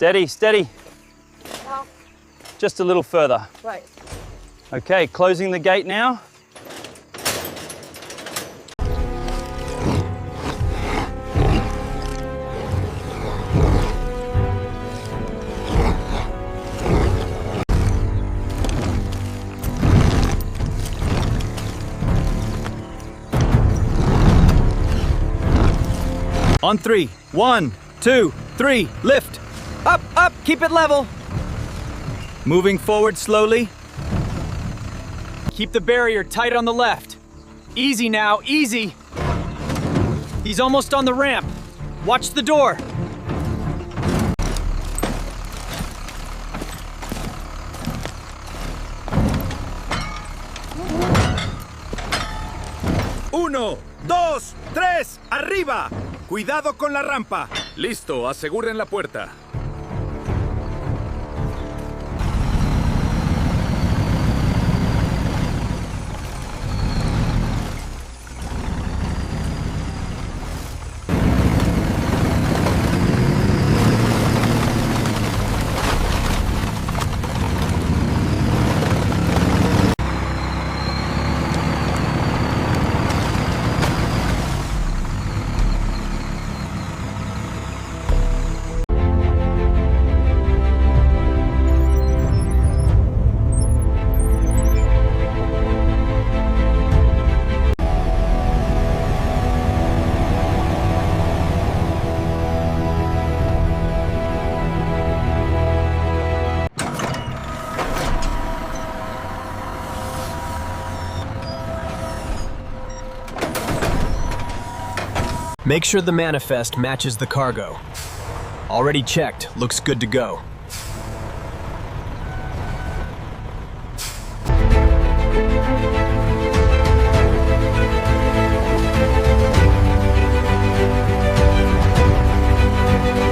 Steady, steady. How? Just a little further. Right. Okay, closing the gate now. On three. 1, 2, 3, lift. Up, up, keep it level. Moving forward slowly. Keep the barrier tight on the left. Easy now, easy. He's almost on the ramp. Watch the door. Uno, dos, tres, arriba. Cuidado con la rampa. Listo, aseguren la puerta. Make sure the manifest matches the cargo. Already checked, looks good to go.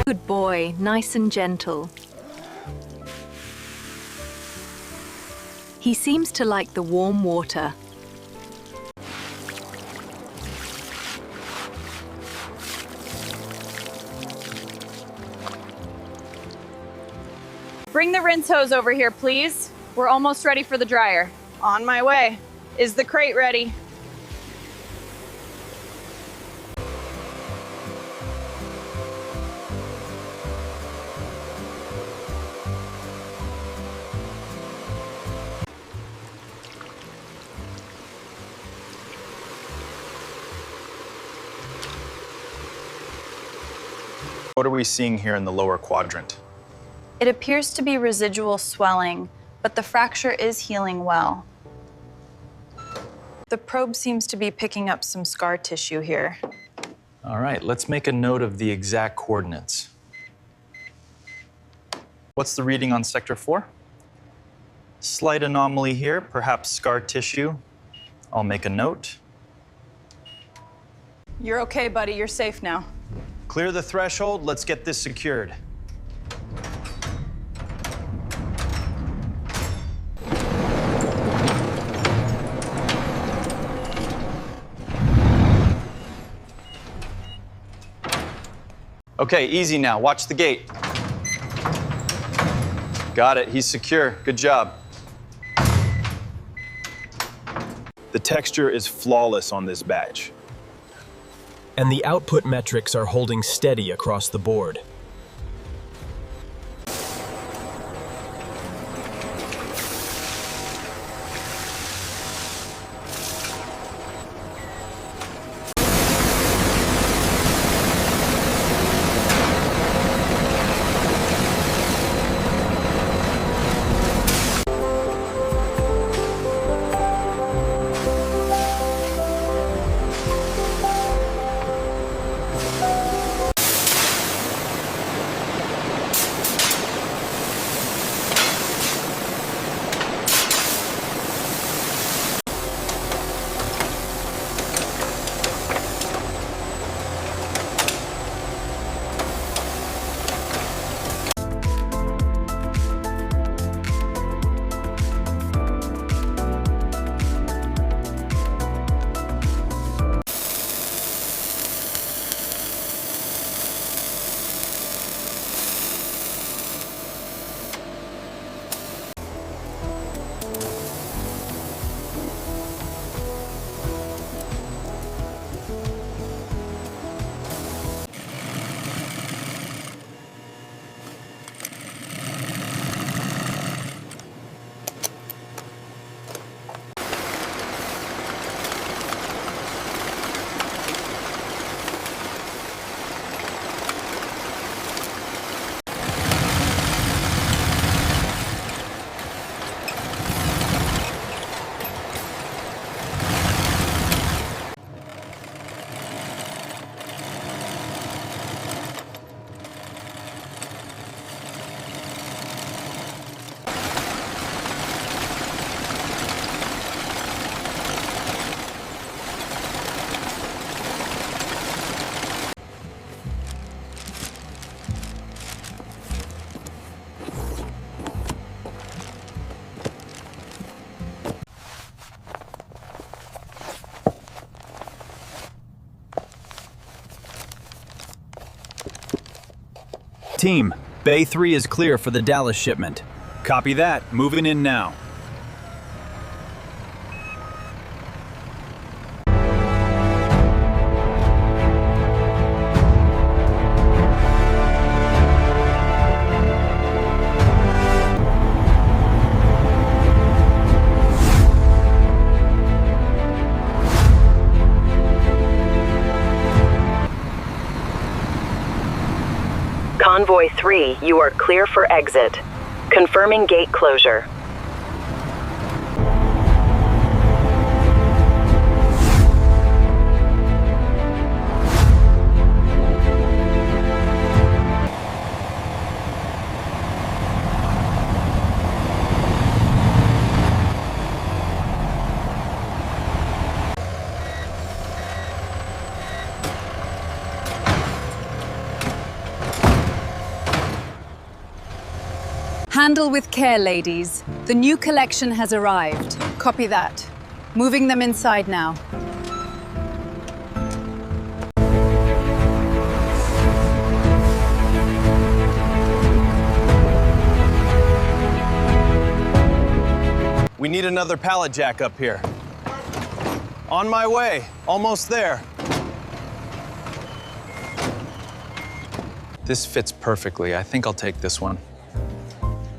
Good boy, nice and gentle. He seems to like the warm water. Bring the rinse hose over here, please. We're almost ready for the dryer. On my way. Is the crate ready? What are we seeing here in the lower quadrant? It appears to be residual swelling, but the fracture is healing well. The probe seems to be picking up some scar tissue here. All right, let's make a note of the exact coordinates. What's the reading on sector 4? Slight anomaly here, perhaps scar tissue. I'll make a note. You're okay, buddy. You're safe now. Clear the threshold, let's get this secured. Okay, easy now. Watch the gate. Got it. He's secure. Good job. The texture is flawless on this batch. And the output metrics are holding steady across the board. Team, Bay 3 is clear for the Dallas shipment. Copy that. Moving in now. Convoy 3, you are clear for exit. Confirming gate closure. Handle with care, ladies. The new collection has arrived. Copy that. Moving them inside now. We need another pallet jack up here. On my way. Almost there. This fits perfectly. I think I'll take this one.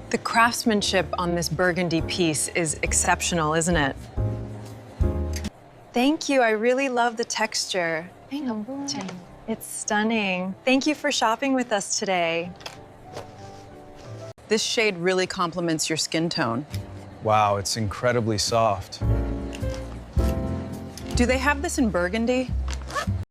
The craftsmanship on this burgundy piece is exceptional, isn't it? Thank you. I really love the texture. It's stunning. Thank you for shopping with us today. This shade really complements your skin tone. Wow, it's incredibly soft. Do they have this in burgundy?